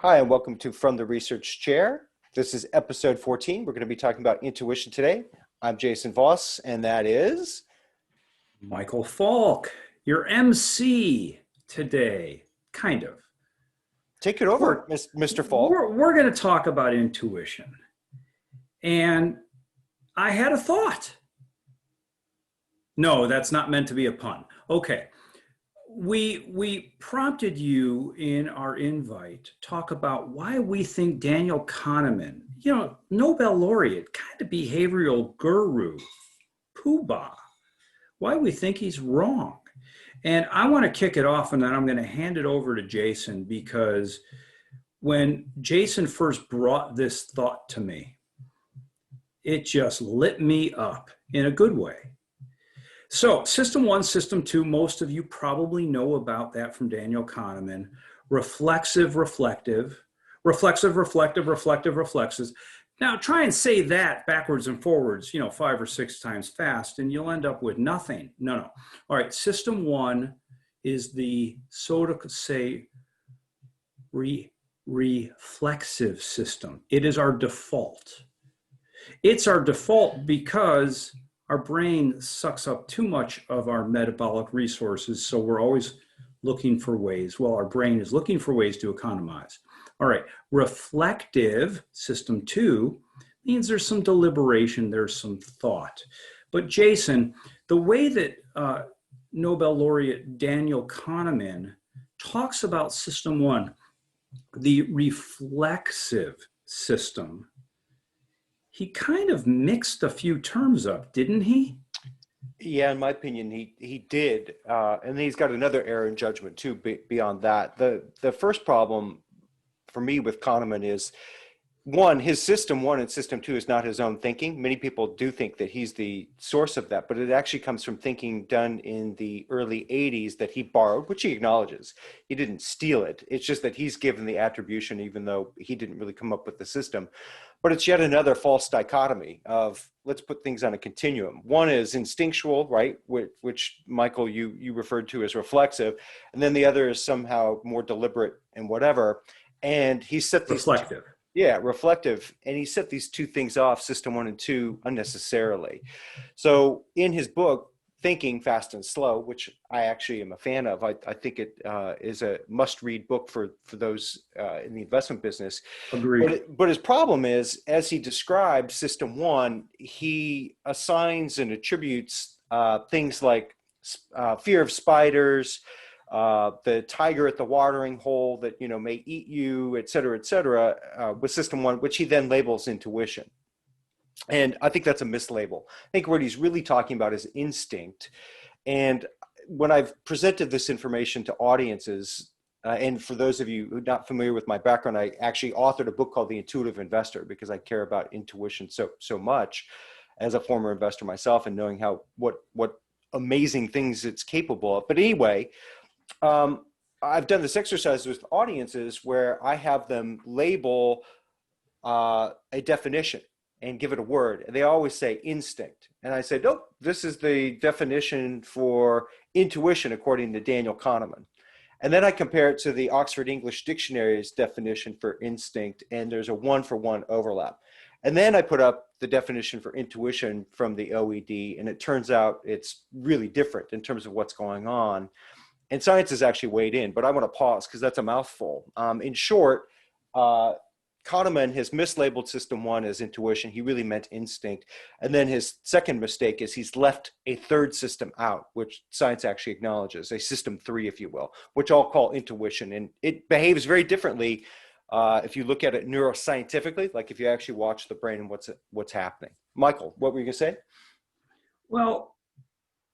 Hi, and welcome to From the Research Chair. This is episode 14. We're going to be talking about intuition today. I'm Jason Voss, and that is Michael Falk, your MC today, kind of. Take it over, Mr. Falk. We're going to talk about intuition. And I had a thought. No, that's not meant to be a pun. Okay. We prompted you in our invite to talk about why we think Daniel Kahneman, Nobel laureate, kind of behavioral guru, poobah, why we think he's wrong. And I want to kick it off, and then I'm going to hand it over to Jason, because when Jason first brought this thought to me, it just lit me up in a good way. So system one, system two, most of you probably know about that from Daniel Kahneman. Reflexive, reflective, reflexive, reflective, reflective, reflexes. Now try and say that backwards and forwards, 5 or 6 times fast, and you'll end up with nothing. No. All right, system one is the, so to say, reflexive system. It is our default. It's our default because our brain sucks up too much of our metabolic resources, so we're always looking for ways. Well, our brain is looking for ways to economize. All right, reflective, system two, means there's some deliberation, there's some thought. But Jason, the way that Nobel laureate Daniel Kahneman talks about system one, the reflexive system, he kind of mixed a few terms up, didn't he? Yeah, in my opinion, he did. And he's got another error in judgment too, beyond that. The first problem for me with Kahneman is, one, his system one and system two is not his own thinking. Many people do think that he's the source of that, but it actually comes from thinking done in the early 80s that he borrowed, which he acknowledges. He didn't steal it. It's just that he's given the attribution, even though he didn't really come up with the system. But it's yet another false dichotomy of, let's put things on a continuum. One is instinctual, right, which Michael, you referred to as reflexive, and then the other is somehow more deliberate and whatever. And he set these reflective. Reflective. And he set these two things off, system one and two, unnecessarily. So in his book, Thinking Fast and Slow, which I actually am a fan of, I think it is a must-read book for those in the investment business. Agreed. But his problem is, as he describes system one, he assigns and attributes things like fear of spiders, the tiger at the watering hole that may eat you, et cetera, with system one, which he then labels intuition. And I think that's a mislabel. I think what he's really talking about is instinct. And when I've presented this information to audiences, and for those of you who are not familiar with my background, I actually authored a book called The Intuitive Investor because I care about intuition so much as a former investor myself, and knowing what amazing things it's capable of. But anyway, I've done this exercise with audiences where I have them label a definition and give it a word. And they always say instinct. And I said, nope, this is the definition for intuition according to Daniel Kahneman. And then I compare it to the Oxford English Dictionary's definition for instinct, and there's a 1-for-1 overlap. And then I put up the definition for intuition from the OED, and it turns out it's really different in terms of what's going on. And science has actually weighed in, but I want to pause because that's a mouthful. In short, Kahneman has mislabeled system one as intuition. He really meant instinct. And then his second mistake is he's left a third system out, which science actually acknowledges, a system three, if you will, which I'll call intuition. And it behaves very differently if you look at it neuroscientifically, like if you actually watch the brain and what's happening. Michael, what were you going to say? Well,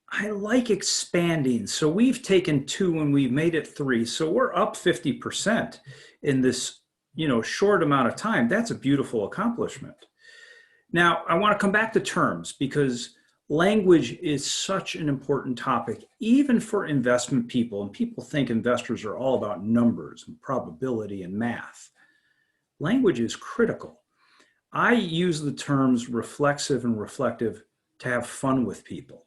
I like expanding. So we've taken 2 and we've made it 3. So we're up 50% in this short amount of time. That's a beautiful accomplishment. Now, I want to come back to terms because language is such an important topic, even for investment people. And people think investors are all about numbers and probability and math. Language is critical. I use the terms reflexive and reflective to have fun with people.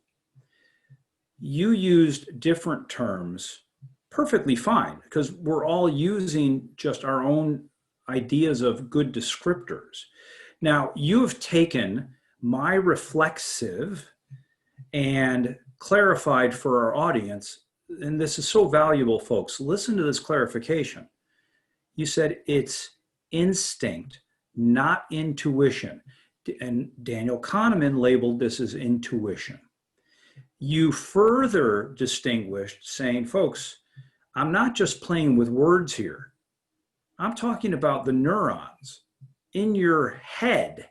You used different terms perfectly fine because we're all using just our own ideas of good descriptors. Now, you've taken my reflexive and clarified for our audience, and this is so valuable, folks. Listen to this clarification. You said it's instinct, not intuition. And Daniel Kahneman labeled this as intuition. You further distinguished saying, folks, I'm not just playing with words here. I'm talking about the neurons in your head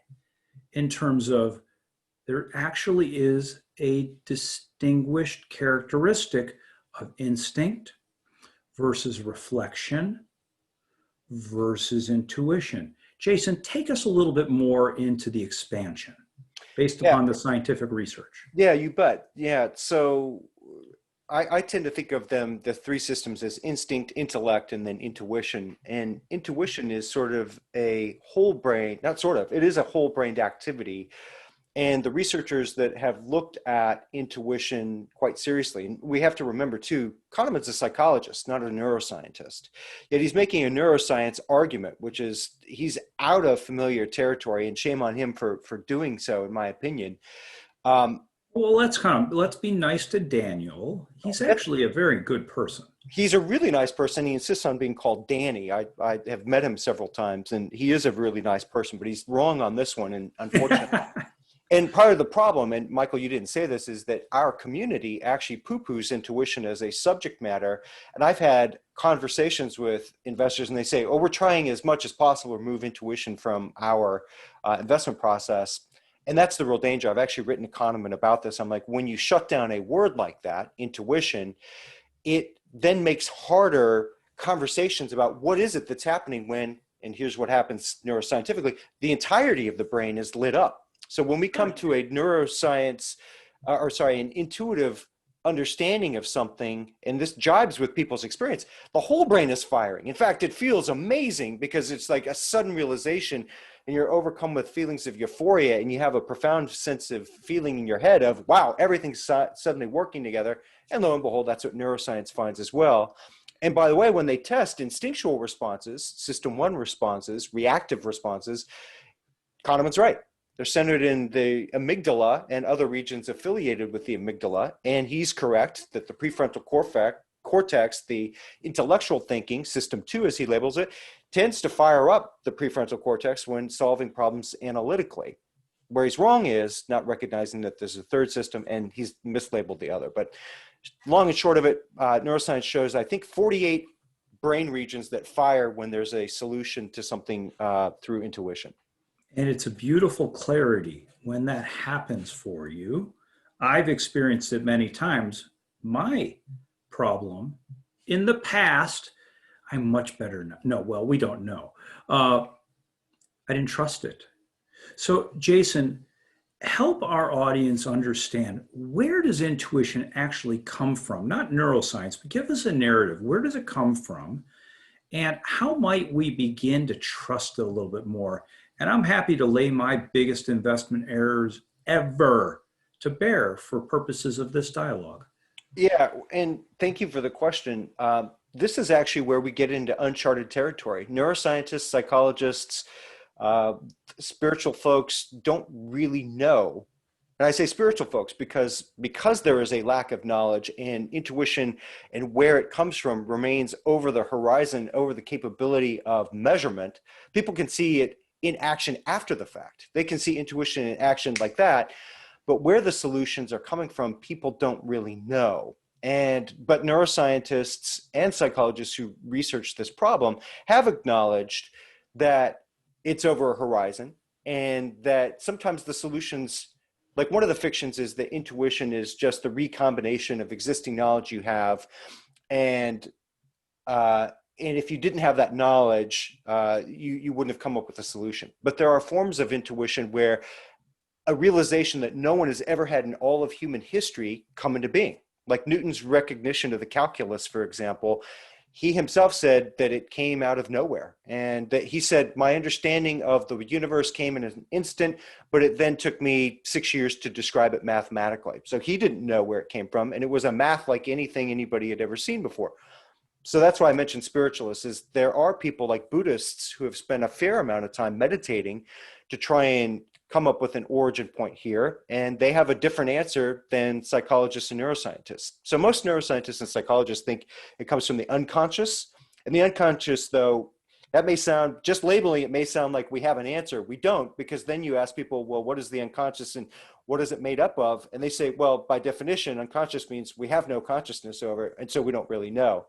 in terms of there actually is a distinguished characteristic of instinct versus reflection versus intuition. Jason, take us a little bit more into the expansion based upon the scientific research. Yeah, you bet. Yeah. So I tend to think of them, the three systems, as instinct, intellect, and then intuition. And intuition is sort of a whole brain, not sort of, it is a whole brained activity. And the researchers that have looked at intuition quite seriously, and we have to remember too, Kahneman's a psychologist, not a neuroscientist. Yet he's making a neuroscience argument, which is he's out of familiar territory, and shame on him for doing so, in my opinion. Well, let's be nice to Daniel. He's actually a very good person. He's a really nice person. He insists on being called Danny. I have met him several times, and he is a really nice person, but he's wrong on this one, and unfortunately. And part of the problem, and Michael, you didn't say this, is that our community actually poo-poos intuition as a subject matter. And I've had conversations with investors, and they say, oh, we're trying as much as possible to remove intuition from our investment process. And that's the real danger. I've actually written to Kahneman about this. I'm like, when you shut down a word like that, intuition, it then makes harder conversations about what is it that's happening when, and here's what happens neuroscientifically, the entirety of the brain is lit up. So when we come to a neuroscience, an intuitive understanding of something, and this jibes with people's experience, the whole brain is firing. In fact, it feels amazing because it's like a sudden realization, and you're overcome with feelings of euphoria, and you have a profound sense of feeling in your head of, wow, everything's suddenly working together. And lo and behold, that's what neuroscience finds as well. And by the way, when they test instinctual responses, system one responses, reactive responses, Kahneman's right. They're centered in the amygdala and other regions affiliated with the amygdala. And he's correct that the prefrontal cortex, the intellectual thinking, system two, as he labels it, tends to fire up the prefrontal cortex when solving problems analytically. Where he's wrong is not recognizing that there's a third system, and he's mislabeled the other. But long and short of it, neuroscience shows, I think, 48 brain regions that fire when there's a solution to something through intuition. And it's a beautiful clarity when that happens for you. I've experienced it many times. My problem in the past, I'm much better now. No, well, we don't know. I didn't trust it. So Jason, help our audience understand, where does intuition actually come from? Not neuroscience, but give us a narrative. Where does it come from? And how might we begin to trust it a little bit more? And I'm happy to lay my biggest investment errors ever to bear for purposes of this dialogue. Yeah, and thank you for the question. This is actually where we get into uncharted territory. Neuroscientists, psychologists, spiritual folks don't really know. And I say spiritual folks because there is a lack of knowledge, and intuition and where it comes from remains over the horizon, over the capability of measurement. People can see it in action after the fact. They can see intuition in action like that, but where the solutions are coming from, people don't really know. But neuroscientists and psychologists who research this problem have acknowledged that it's over a horizon, and that sometimes the solutions, like one of the fictions is that intuition is just the recombination of existing knowledge you have, and if you didn't have that knowledge, you wouldn't have come up with a solution. But there are forms of intuition where a realization that no one has ever had in all of human history come into being. Like Newton's recognition of the calculus, for example, he himself said that it came out of nowhere. And that he said, my understanding of the universe came in an instant, but it then took me 6 years to describe it mathematically. So he didn't know where it came from. And it was a math like anything anybody had ever seen before. So that's why I mentioned spiritualists, is there are people like Buddhists who have spent a fair amount of time meditating to try and come up with an origin point here. And they have a different answer than psychologists and neuroscientists. So most neuroscientists and psychologists think it comes from the unconscious. And the unconscious, though, that may sound, just labeling it may sound like we have an answer. We don't, because then you ask people, well, what is the unconscious and what is it made up of? And they say, well, by definition, unconscious means we have no consciousness over it, and so we don't really know.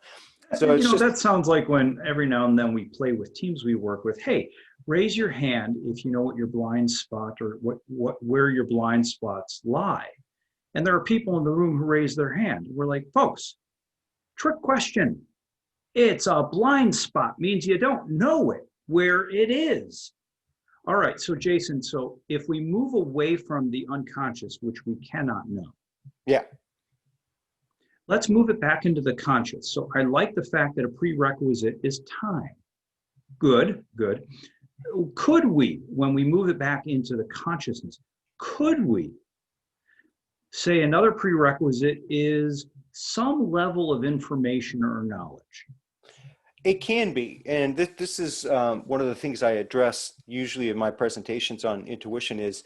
So it's just, that sounds like when every now and then we play with teams we work with. Hey, raise your hand if you know what your blind spot or where your blind spots lie. And there are people in the room who raise their hand. We're like, folks, trick question. It's a blind spot, means you don't know it, where it is. All right, so Jason, so if we move away from the unconscious, which we cannot know. yeah. Let's move it back into the conscious. So I like the fact that a prerequisite is time. Good, good. Could we, when we move it back into the consciousness, could we say another prerequisite is some level of information or knowledge? It can be. And this is one of the things I address usually in my presentations on intuition is,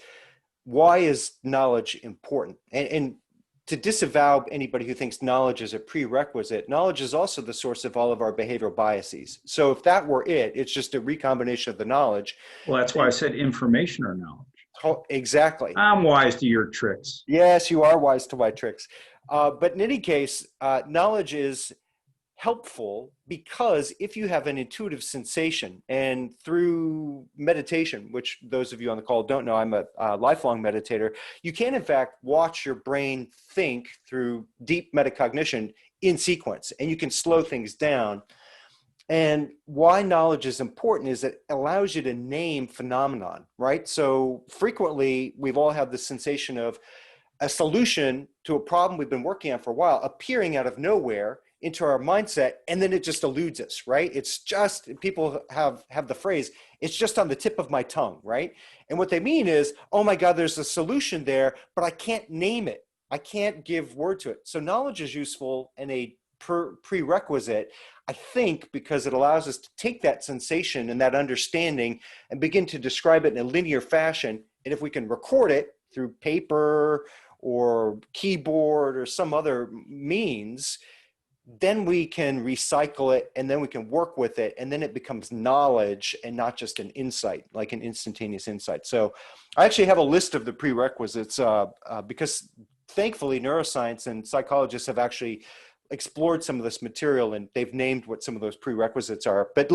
why is knowledge important? And to disavow anybody who thinks knowledge is a prerequisite, knowledge is also the source of all of our behavioral biases. So if that were it, it's just a recombination of the knowledge. Well, that's why I said information or knowledge. Oh, exactly. I'm wise to your tricks. Yes, you are wise to my tricks. But in any case, knowledge is helpful because if you have an intuitive sensation, and through meditation, which those of you on the call don't know, I'm a lifelong meditator, you can in fact watch your brain think through deep metacognition in sequence, and you can slow things down. And why knowledge is important is it allows you to name phenomenon, right? So frequently we've all had the sensation of a solution to a problem we've been working on for a while appearing out of nowhere into our mindset, and then it just eludes us, right? It's just, people have the phrase, it's just on the tip of my tongue, right? And what they mean is, oh my God, there's a solution there, but I can't name it. I can't give word to it. So knowledge is useful and a prerequisite, I think, because it allows us to take that sensation and that understanding and begin to describe it in a linear fashion. And if we can record it through paper or keyboard or some other means, then we can recycle it, and then we can work with it, and then it becomes knowledge and not just an insight, like an instantaneous insight. So I actually have a list of the prerequisites because thankfully neuroscience and psychologists have actually explored some of this material, and they've named what some of those prerequisites are. But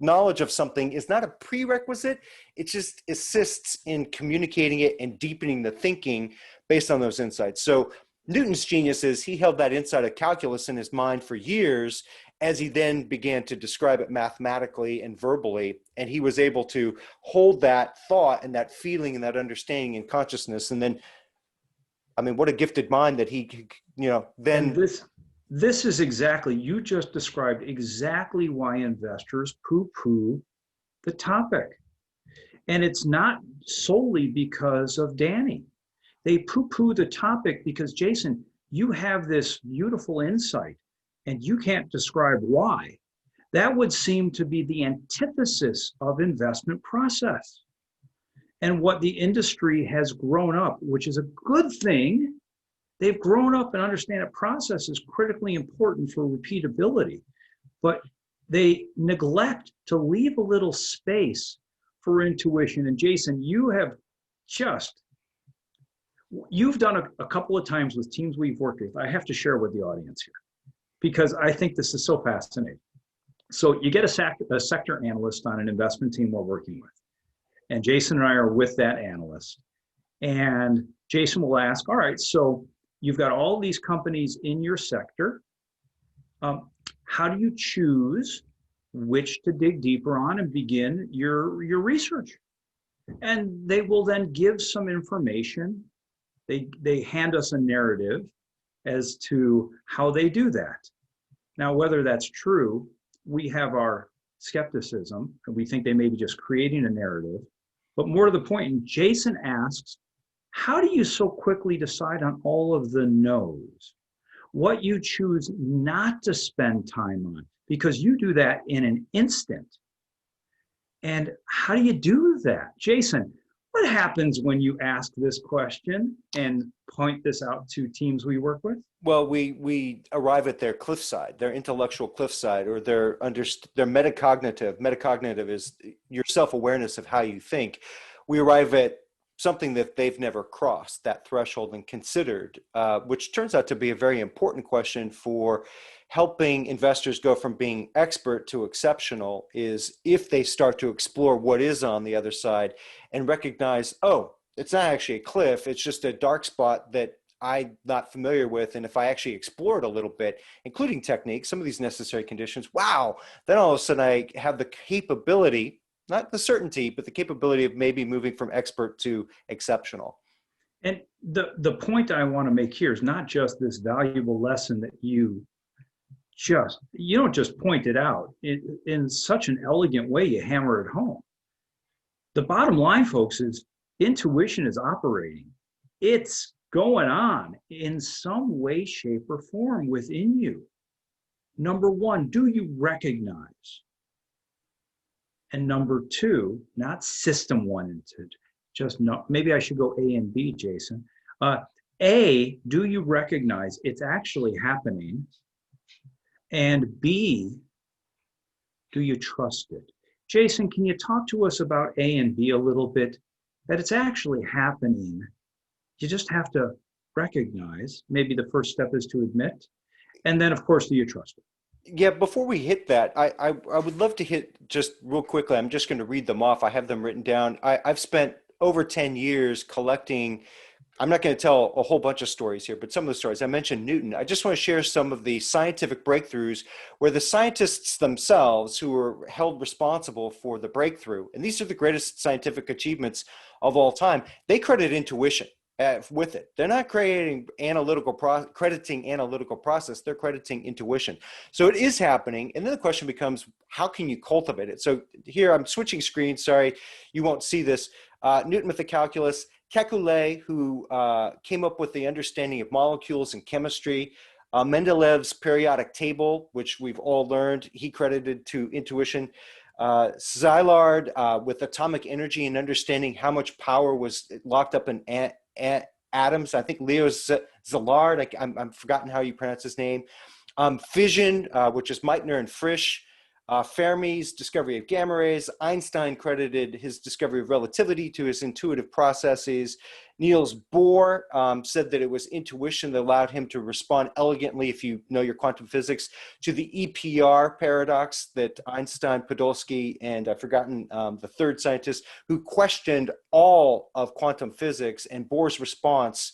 knowledge of something is not a prerequisite. It just assists in communicating it and deepening the thinking based on those insights. So Newton's genius is he held that insight of calculus in his mind for years as he then began to describe it mathematically and verbally. And he was able to hold that thought and that feeling and that understanding in consciousness. And then, I mean, what a gifted mind that he, then. And this is exactly, you just described exactly why investors poo-poo the topic. And it's not solely because of Danny. They poo-poo the topic because, Jason, you have this beautiful insight and you can't describe why. That would seem to be the antithesis of investment process. And what the industry has grown up, which is a good thing, they've grown up and understand that process is critically important for repeatability, but they neglect to leave a little space for intuition. And Jason, you've done a couple of times with teams we've worked with. I have to share with the audience here because I think this is so fascinating. So you get a sector analyst on an investment team we're working with. And Jason and I are with that analyst. And Jason will ask, all right, so you've got all these companies in your sector. How do you choose which to dig deeper on and begin your research? And they will then give some information. They hand us a narrative as to how they do that. Now, whether that's true, we have our skepticism, and we think they may be just creating a narrative. But more to the point, Jason asks, how do you so quickly decide on all of the no's? What you choose not to spend time on? because you do that in an instant. And how do you do that? Jason, what happens when you ask this question and point this out to teams we work with? Well, we arrive at their cliffside, their intellectual cliffside, or their metacognitive. Metacognitive is your self-awareness of how you think. We arrive at something that they've never crossed, that threshold, and considered, which turns out to be a very important question for helping investors go from being expert to exceptional, is if they start to explore what is on the other side and recognize, oh, it's not actually a cliff, it's just a dark spot that I'm not familiar with. And if I actually explore it a little bit, including techniques, some of these necessary conditions, wow, then all of a sudden I have the capability, not the certainty, but the capability of maybe moving from expert to exceptional. And the point I want to make here is not just this valuable lesson that you don't just point it out in such an elegant way, you hammer it home. The bottom line, folks, is intuition is operating. It's going on in some way, shape, or form within you. Number one, do you recognize? And number two, not system one, just no, maybe I should go A and B, Jason. A, do you recognize it's actually happening? And B, do you trust it? Jason, can you talk to us about A and B a little bit? That it's actually happening. You just have to recognize. Maybe the first step is to admit. And then, of course, do you trust it? Yeah, before we hit that, I would love to hit just real quickly. I'm just going to read them off. I have them written down. I've spent over 10 years collecting. I'm not going to tell a whole bunch of stories here, but some of the stories. I mentioned Newton. I just want to share some of the scientific breakthroughs where the scientists themselves who were held responsible for the breakthrough, and these are the greatest scientific achievements of all time, they credit intuition with it. They're not crediting analytical process, they're crediting intuition. So it is happening. And then the question becomes, how can you cultivate it? So here I'm switching screens. Sorry, you won't see this. Newton with the calculus, Kekulé, who came up with the understanding of molecules and chemistry, Mendelev's periodic table, which we've all learned, he credited to intuition. Szilard with atomic energy and understanding how much power was locked up in atoms. I think Leo Szilard, I'm forgotten how you pronounce his name. Fission, which is Meitner and Frisch. Fermi's discovery of gamma rays. Einstein credited his discovery of relativity to his intuitive processes. Niels Bohr said that it was intuition that allowed him to respond elegantly, if you know your quantum physics, to the EPR paradox that Einstein, Podolsky, and I've forgotten the third scientist who questioned all of quantum physics, and Bohr's response,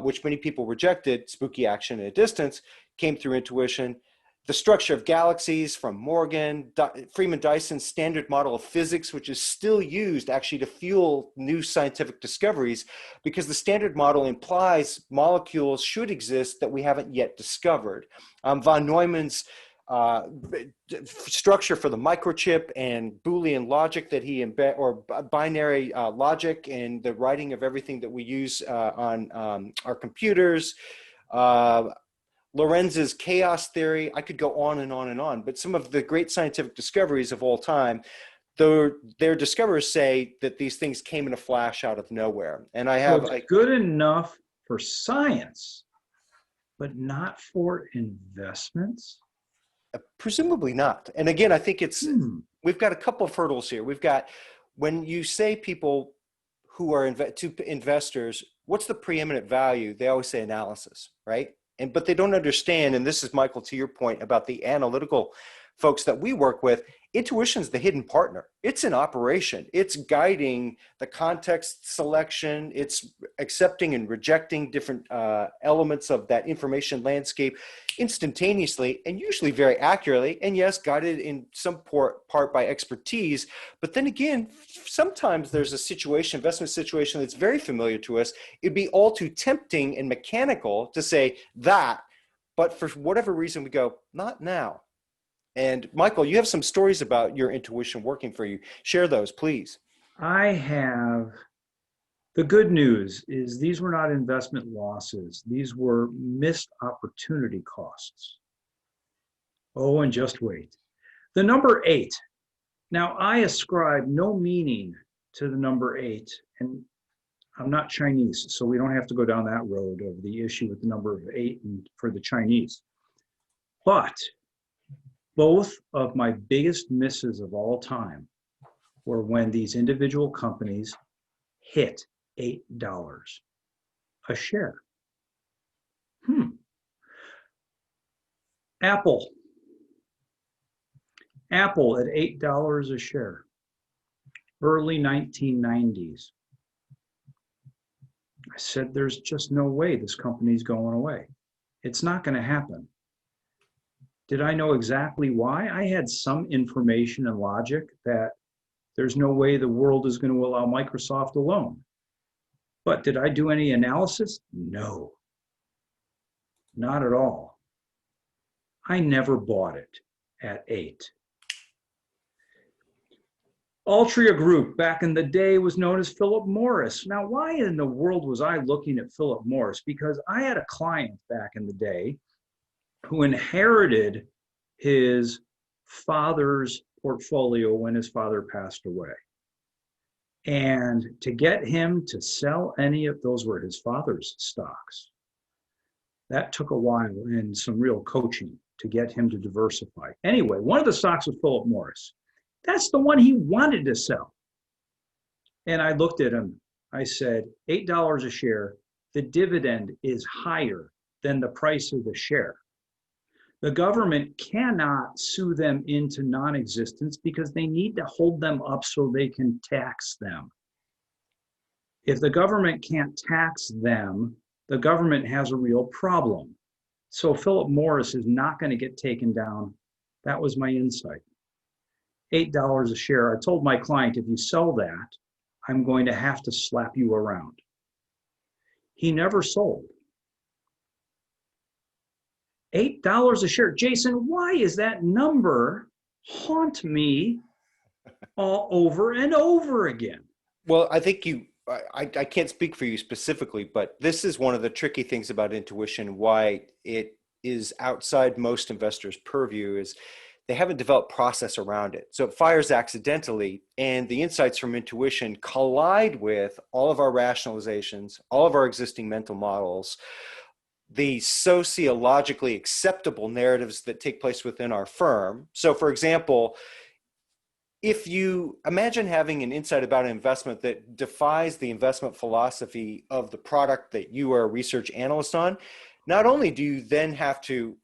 which many people rejected, spooky action at a distance, came through intuition. The structure of galaxies from Morgan, Freeman Dyson's standard model of physics, which is still used actually to fuel new scientific discoveries, because the standard model implies molecules should exist that we haven't yet discovered. Von Neumann's structure for the microchip and Boolean logic that he or binary logic and the writing of everything that we use on our computers. Lorenz's chaos theory. I could go on and on and on, but some of the great scientific discoveries of all time, their discoverers say that these things came in a flash out of nowhere. And I have good enough for science, but not for investments? Presumably not. And again, I think we've got a couple of hurdles here. We've got, when you say people who are to investors, what's the preeminent value? They always say analysis, right? But they don't understand, and this is, Michael, to your point about the analytical folks that we work with, intuition is the hidden partner. It's in operation. It's guiding the context selection. It's accepting and rejecting different elements of that information landscape instantaneously and usually very accurately, and yes, guided in some part by expertise. But then again, sometimes there's a situation, investment situation, that's very familiar to us. It'd be all too tempting and mechanical to say that, but for whatever reason we go, not now. And Michael, you have some stories about your intuition working for you. Share those, please. I have. The good news is these were not investment losses. These were missed opportunity costs. Oh, and just wait. The number 8. Now, I ascribe no meaning to the number 8, and I'm not Chinese, so we don't have to go down that road of the issue with the number of 8 and for the Chinese. But both of my biggest misses of all time were when these individual companies hit $8 a share. Apple at $8 a share, early 1990s. I said, there's just no way this company's going away. It's not going to happen. Did I know exactly why? I had some information and logic that there's no way the world is going to allow Microsoft alone. But did I do any analysis? No, not at all. I never bought it at 8. Altria Group back in the day was known as Philip Morris. Now, why in the world was I looking at Philip Morris? Because I had a client back in the day who inherited his father's portfolio when his father passed away. And to get him to sell any of those were his father's stocks. That took a while and some real coaching to get him to diversify. Anyway, one of the stocks was Philip Morris. That's the one he wanted to sell. And I looked at him. I said, $8 a share. The dividend is higher than the price of the share. The government cannot sue them into non-existence because they need to hold them up so they can tax them. If the government can't tax them, the government has a real problem. So Philip Morris is not going to get taken down. That was my insight. $8 a share. I told my client, if you sell that, I'm going to have to slap you around. He never sold. $8 a share. Jason, why is that number haunt me all over and over again? Well, I think I can't speak for you specifically, but this is one of the tricky things about intuition, why it is outside most investors' purview, is they haven't developed process around it. So it fires accidentally, and the insights from intuition collide with all of our rationalizations, all of our existing mental models, the sociologically acceptable narratives that take place within our firm. So for example, if you imagine having an insight about an investment that defies the investment philosophy of the product that you are a research analyst on, not only do you then have to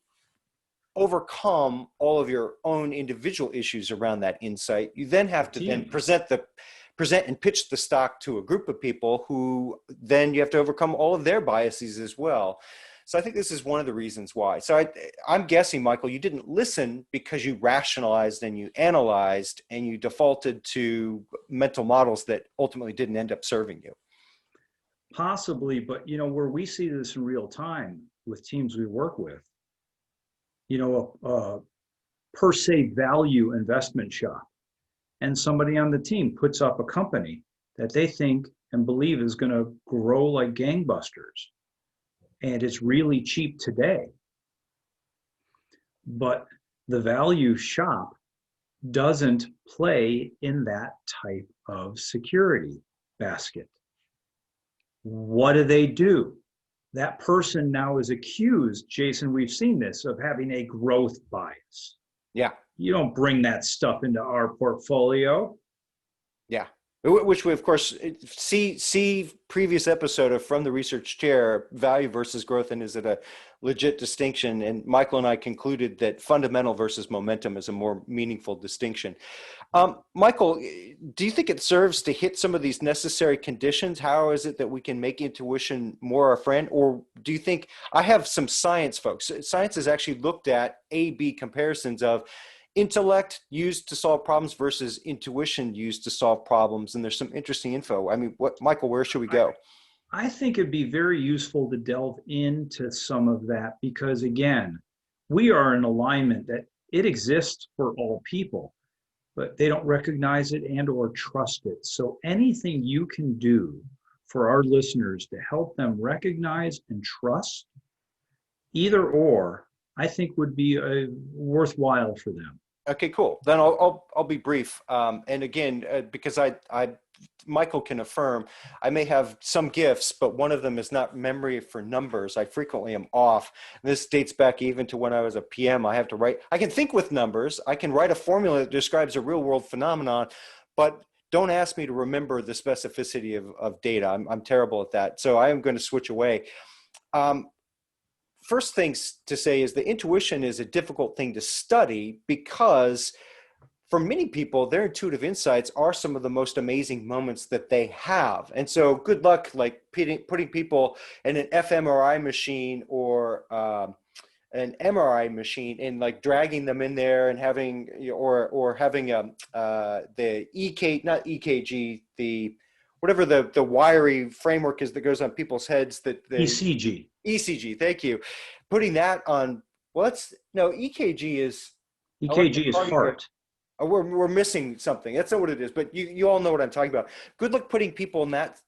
overcome all of your own individual issues around that insight, you then have to then present and pitch the stock to a group of people who then you have to overcome all of their biases as well. So I think this is one of the reasons why. So I'm guessing, Michael, you didn't listen because you rationalized and you analyzed and you defaulted to mental models that ultimately didn't end up serving you. Possibly, but where we see this in real time with teams we work with, a per se value investment shop, and somebody on the team puts up a company that they think and believe is going to grow like gangbusters. And it's really cheap today. But the value shop doesn't play in that type of security basket. What do? That person now is accused, Jason, we've seen this, of having a growth bias. Yeah. You don't bring that stuff into our portfolio. Yeah. Which we, of course, see previous episode of From the Research Chair, value versus growth, and is it a legit distinction? And Michael and I concluded that fundamental versus momentum is a more meaningful distinction. Michael, do you think it serves to hit some of these necessary conditions? How is it that we can make intuition more our friend? Or do you think, I have some science folks, science has actually looked at A-B comparisons of intellect used to solve problems versus intuition used to solve problems. And there's some interesting info. I mean, Michael, where should we go? I think it'd be very useful to delve into some of that because, again, we are in alignment that it exists for all people, but they don't recognize it and or trust it. So anything you can do for our listeners to help them recognize and trust either or, I think would be worthwhile for them. Okay, cool. Then I'll be brief. And again, because Michael can affirm, I may have some gifts, but one of them is not memory for numbers. I frequently am off. This dates back even to when I was a PM. I have to write. I can think with numbers. I can write a formula that describes a real world phenomenon, but don't ask me to remember the specificity of data. I'm terrible at that. So I am going to switch away. First things to say is the intuition is a difficult thing to study because for many people, their intuitive insights are some of the most amazing moments that they have. And so good luck like putting people in an fMRI machine or an MRI machine and like dragging them in there and having, or having the not EKG, the whatever the wiry framework is that goes on people's heads, that the ECG, thank you. Putting that on, EKG is heart. We're missing something. That's not what it is, but you all know what I'm talking about. Good luck putting people in that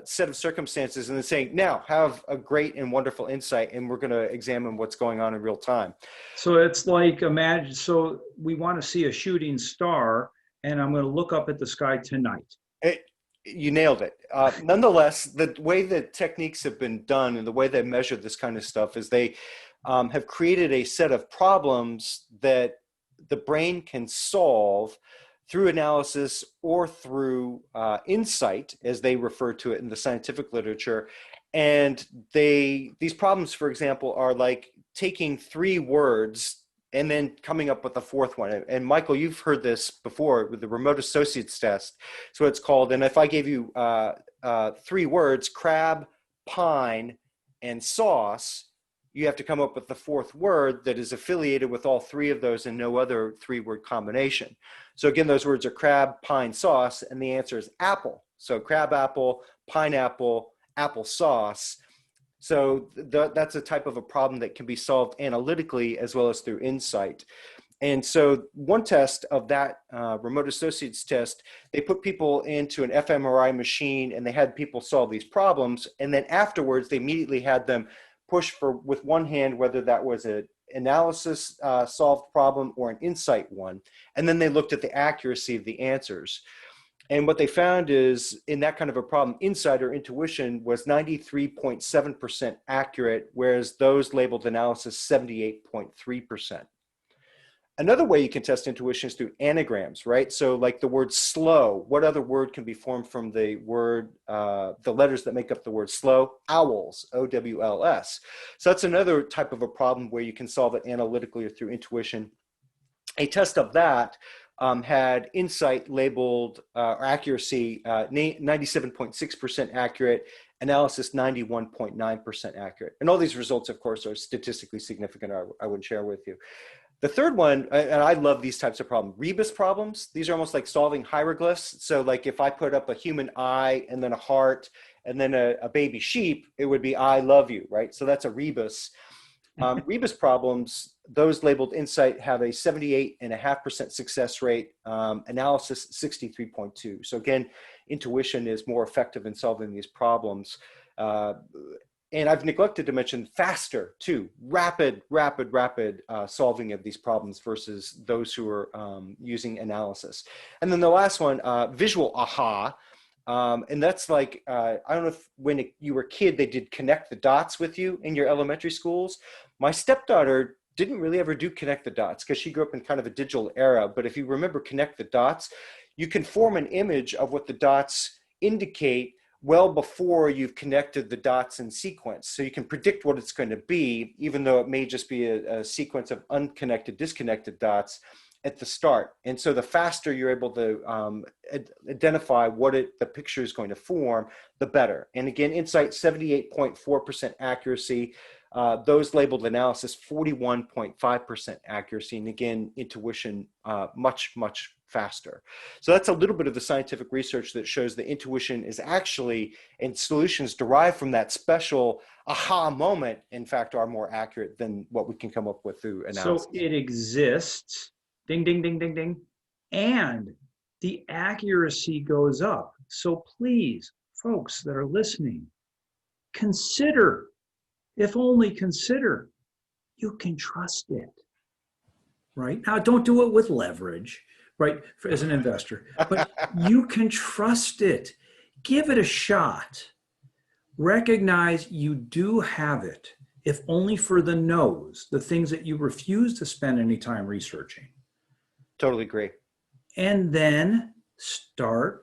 set of circumstances and then saying, now have a great and wonderful insight, and we're going to examine what's going on in real time. So it's like, imagine, so we want to see a shooting star, and I'm going to look up at the sky tonight. You nailed it. Nonetheless, the way that techniques have been done and the way they measure this kind of stuff is they have created a set of problems that the brain can solve through analysis or through insight, as they refer to it in the scientific literature. And these problems, for example, are like taking 3 words and then coming up with a 4th one. And Michael, you've heard this before with the remote associates test. So it's called, and if I gave you 3 words, crab, pine, and sauce, you have to come up with the 4th word that is affiliated with all 3 of those and no other 3-word combination. So again, those words are crab, pine, sauce, and the answer is apple. So crab apple, pineapple, apple sauce. So that's a type of a problem that can be solved analytically as well as through insight. And so one test of that remote associates test, they put people into an fMRI machine and they had people solve these problems. And then afterwards, they immediately had them push for with one hand whether that was an analysis solved problem or an insight one. And then they looked at the accuracy of the answers. And what they found is in that kind of a problem, insight or intuition was 93.7% accurate, whereas those labeled analysis 78.3%. Another way you can test intuition is through anagrams, right? So like the word slow, what other word can be formed from the word, the letters that make up the word slow? Owls, O-W-L-S. So that's another type of a problem where you can solve it analytically or through intuition. A test of that had insight labeled or accuracy 97.6% accurate, analysis 91.9% accurate. And all these results, of course, are statistically significant. I would share with you. The third one, and I love these types of problems, Rebus problems. These are almost like solving hieroglyphs. So like if I put up a human eye and then a heart and then a baby sheep, it would be I love you, right? So that's a rebus. Rebus problems, those labeled insight have a 78.5% success rate, analysis 63.2. So again, intuition is more effective in solving these problems. And I've neglected to mention faster too, rapid solving of these problems versus those who are using analysis. And then the last one, visual aha. And that's like, I don't know if when you were a kid, they did connect the dots with you in your elementary schools. My stepdaughter didn't really ever do connect the dots because she grew up in kind of a digital era. But if you remember connect the dots, you can form an image of what the dots indicate well before you've connected the dots in sequence. So you can predict what it's going to be, even though it may just be a sequence of unconnected, disconnected dots at the start. And so the faster you're able to identify what the picture is going to form, the better. And again, insight 78.4% accuracy, those labeled analysis 41.5% accuracy. And again, intuition much faster. So that's a little bit of the scientific research that shows that intuition is actually, and solutions derived from that special aha moment, in fact, are more accurate than what we can come up with through analysis. So it exists, ding, ding, ding, ding, ding, and the accuracy goes up. So please, folks that are listening, consider, if only consider, you can trust it. Right? Now, don't do it with leverage, right, as an investor, but you can trust it. Give it a shot. Recognize you do have it, if only for the no's, the things that you refuse to spend any time researching. Totally agree. And then start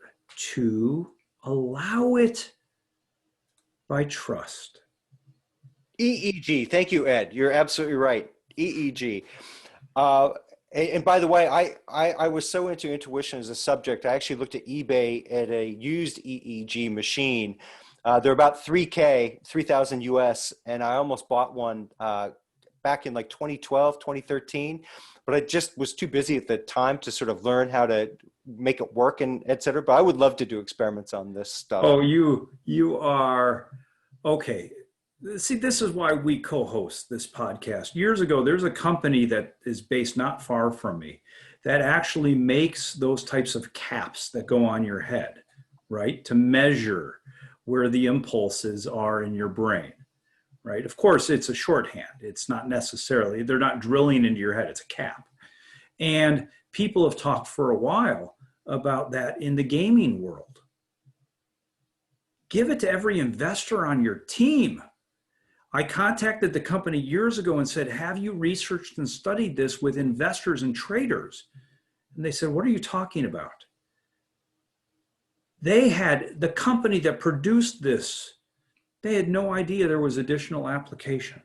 to allow it by trust. EEG. Thank you, Ed. You're absolutely right. EEG. And by the way, I was so into intuition as a subject, I actually looked at eBay at a used EEG machine. They're about 3,000 US, and I almost bought one back in like 2012, 2013, but I just was too busy at the time to sort of learn how to make it work and et cetera. But I would love to do experiments on this stuff. Oh, you are, okay. See, this is why we co-host this podcast. Years ago, there's a company that is based not far from me that actually makes those types of caps that go on your head, right? To measure where the impulses are in your brain, right? Of course, it's a shorthand. It's not necessarily, they're not drilling into your head, it's a cap. And people have talked for a while about that in the gaming world. Give it to every investor on your team. I contacted the company years ago and said, have you researched and studied this with investors and traders? And they said, what are you talking about? They had, the company that produced this, they had no idea there was additional application.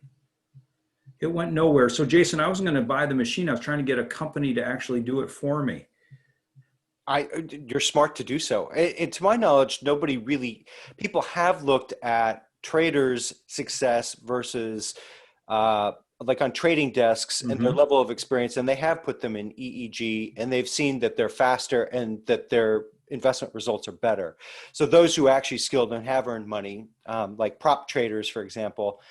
It went nowhere. So Jason, I wasn't going to buy the machine. I was trying to get a company to actually do it for me. You're smart to do so. And to my knowledge, nobody really, people have looked at traders' success versus like on trading desks and their level of experience, and they have put them in EEG, and they've seen that they're faster and that their investment results are better. So those who actually skilled and have earned money, like prop traders, for example,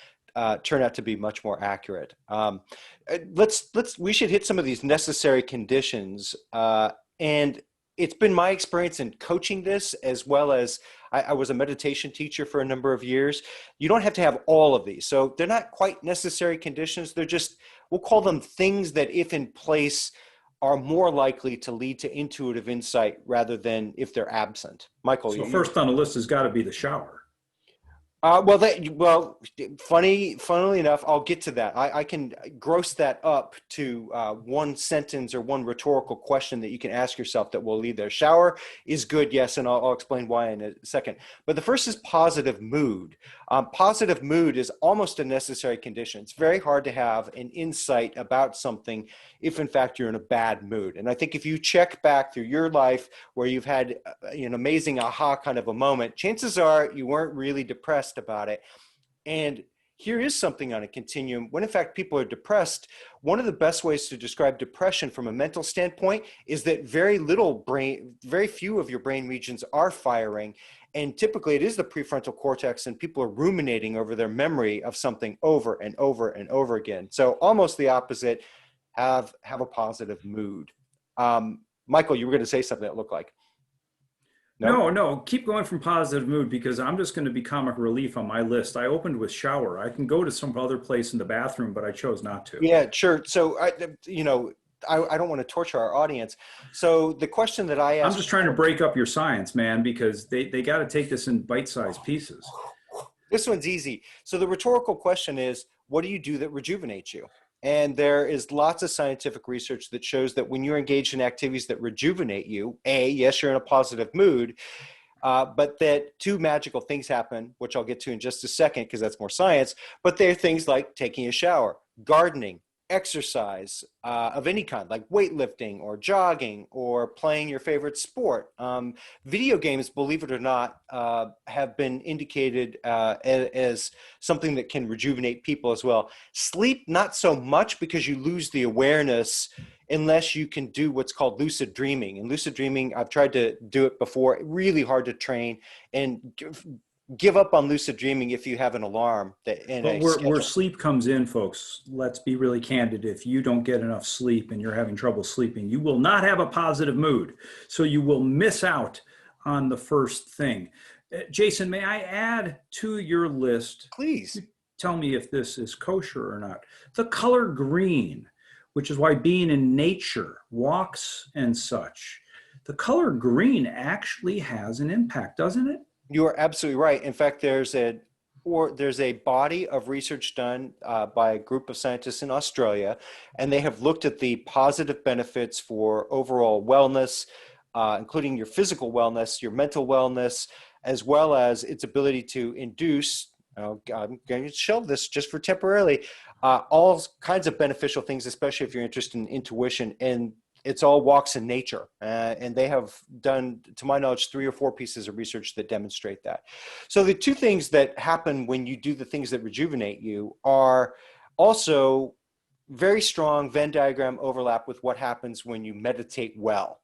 turn out to be much more accurate. We should hit some of these necessary conditions. And it's been my experience in coaching this, as well as I was a meditation teacher for a number of years. You don't have to have all of these. So they're not quite necessary conditions. They're just, we'll call them things that if in place are more likely to lead to intuitive insight rather than if they're absent. Michael. So first on the list has got to be the shower. Funnily enough, I'll get to that. I can gross that up to one sentence or one rhetorical question that you can ask yourself that will lead there. Shower is good, yes, and I'll explain why in a second. But the first is positive mood. Positive mood is almost a necessary condition. It's very hard to have an insight about something if, in fact, you're in a bad mood. And I think if you check back through your life where you've had an amazing aha kind of a moment, chances are you weren't really depressed about it. And here is something on a continuum. When in fact people are depressed, one of the best ways to describe depression from a mental standpoint is that very few of your brain regions are firing. And typically it is the prefrontal cortex, and people are ruminating over their memory of something over and over and over again. So almost the opposite, have a positive mood. Michael, you were going to say something that looked like. No, keep going from positive mood, because I'm just going to be comic relief on my list. I opened with shower. I can go to some other place in the bathroom, but I chose not to. Yeah, sure. So, I don't want to torture our audience. So the question that I asked— I'm just trying to break up your science, man, because they got to take this in bite-sized pieces. This one's easy. So the rhetorical question is, what do you do that rejuvenates you? And there is lots of scientific research that shows that when you're engaged in activities that rejuvenate you, yes, you're in a positive mood, but that two magical things happen, which I'll get to in just a second because that's more science. But they're things like taking a shower, gardening, exercise of any kind, like weightlifting or jogging or playing your favorite sport. Video games, believe it or not, have been indicated as something that can rejuvenate people as well. Sleep, not so much, because you lose the awareness unless you can do what's called lucid dreaming. And lucid dreaming, I've tried to do it before, really hard to train, and give up on lucid dreaming if you have an alarm. But where sleep comes in, folks, let's be really candid. If you don't get enough sleep and you're having trouble sleeping, you will not have a positive mood. So you will miss out on the first thing. Jason, may I add to your list? Please. tell me if this is kosher or not. The color green, which is why being in nature, walks and such, the color green actually has an impact, doesn't it? You are absolutely right. In fact, there's a body of research done by a group of scientists in Australia, and they have looked at the positive benefits for overall wellness, including your physical wellness, your mental wellness, as well as its ability to induce. I'm going to shelve this just for temporarily. All kinds of beneficial things, especially if you're interested in intuition, and it's all walks in nature. And they have done, to my knowledge, 3 or 4 pieces of research that demonstrate that. So the 2 things that happen when you do the things that rejuvenate you are also very strong Venn diagram overlap with what happens when you meditate well.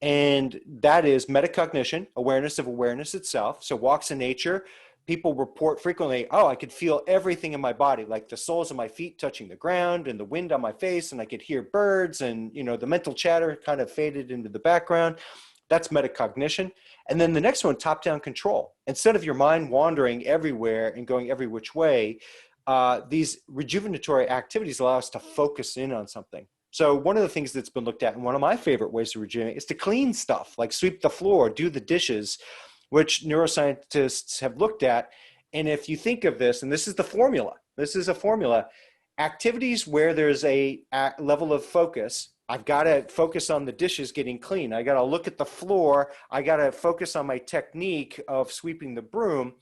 And that is metacognition, awareness of awareness itself. So walks in nature, people report frequently, oh, I could feel everything in my body, like the soles of my feet touching the ground and the wind on my face, and I could hear birds, and the mental chatter kind of faded into the background. That's metacognition. And then the next one, top-down control. Instead of your mind wandering everywhere and going every which way, these rejuvenatory activities allow us to focus in on something. So one of the things that's been looked at, and one of my favorite ways to rejuvenate, is to clean stuff, like sweep the floor, do the dishes, which neuroscientists have looked at. And if you think of this, and this is the formula, this is a formula, activities where there's a level of focus, I've got to focus on the dishes getting clean. I got to look at the floor. I got to focus on my technique of sweeping the broom.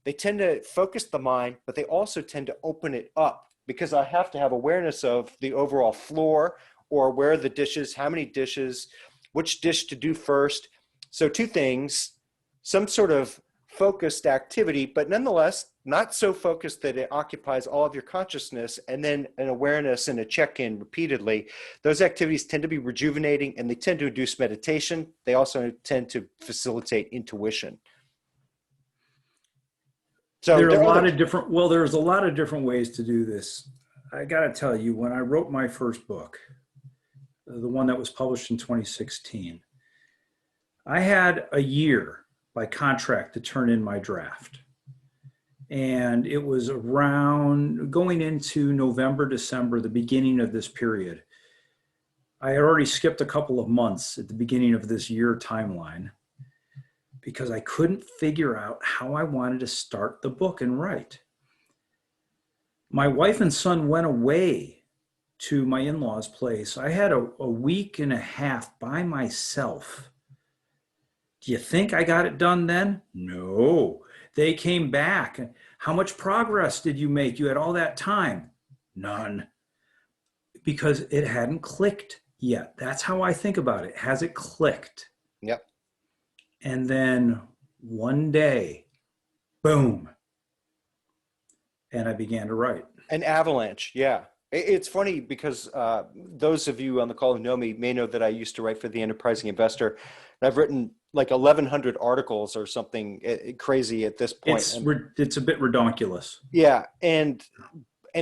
They tend to focus the mind, but they also tend to open it up, because I have to have awareness of the overall floor, or where are the dishes, how many dishes, which dish to do first. So 2 things. Some sort of focused activity, but nonetheless, not so focused that it occupies all of your consciousness, and then an awareness and a check-in repeatedly. Those activities tend to be rejuvenating, and they tend to induce meditation. They also tend to facilitate intuition. So There's a lot of different ways to do this. I got to tell you, when I wrote my first book, the one that was published in 2016, I had a year by contract to turn in my draft. And it was around going into November, December, the beginning of this period. I had already skipped a couple of months at the beginning of this year timeline, because I couldn't figure out how I wanted to start the book and write. My wife and son went away to my in-laws' place. I had a week and a half by myself. Do you think I got it done then? No. They came back. How much progress did you make? You had all that time. None. Because it hadn't clicked yet. That's how I think about it. Has it clicked? Yep. And then one day, boom. And I began to write. An avalanche, yeah. It's funny because those of you on the call who know me may know that I used to write for the Enterprising Investor. And I've written like 1,100 articles or something crazy at this point. It's a bit redonkulous. Yeah, and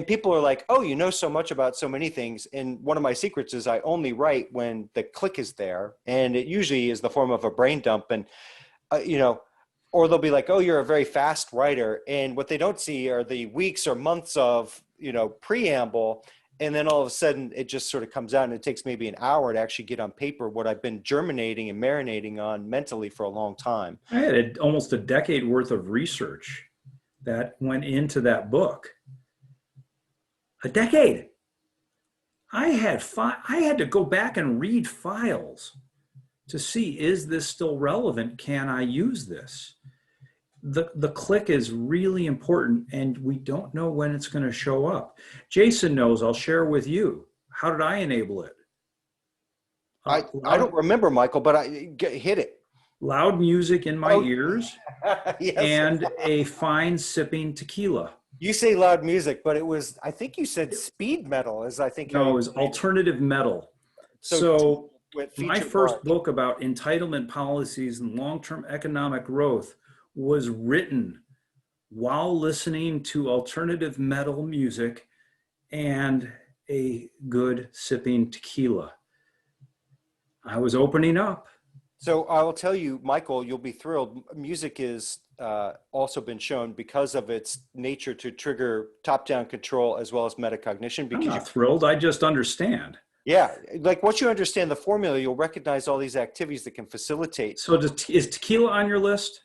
people are like, "Oh, you know so much about so many things." And one of my secrets is I only write when the click is there, and it usually is the form of a brain dump. And or they'll be like, "Oh, you're a very fast writer," and what they don't see are the weeks or months of preamble. And then all of a sudden it just sort of comes out, and it takes maybe an hour to actually get on paper what I've been germinating and marinating on mentally for a long time. I had almost a decade worth of research that went into that book. A decade. I had to go back and read files to see, is this still relevant? Can I use this? The click is really important, and we don't know when it's going to show up. Jason knows. I'll share with you. How did I enable it? I don't remember, Michael, but I hit it. Loud music in my ears. Yes. And a fine sipping tequila. You say loud music, but it was, I think you said speed metal, No, it was alternative metal. So my first book about entitlement policies and long-term economic growth was written while listening to alternative metal music and a good sipping tequila. I was opening up. So I will tell you, Michael, you'll be thrilled. Music is also been shown because of its nature to trigger top-down control as well as metacognition. I'm Because you, not thrilled. I just understand. yeah, like once you understand the formula, you'll recognize all these activities that can facilitate. So is tequila on your list?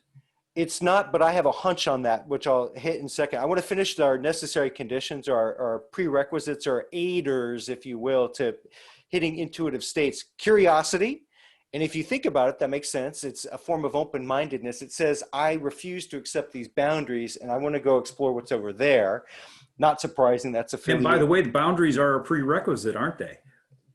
It's not, but I have a hunch on that, which I'll hit in a second. I want to finish our necessary conditions, our prerequisites, or aiders, if you will, to hitting intuitive states. Curiosity. And if you think about it, that makes sense. It's a form of open-mindedness. It says, I refuse to accept these boundaries, and I want to go explore what's over there. Not surprising, that's And by the affiliated. way, the boundaries are a prerequisite, aren't they?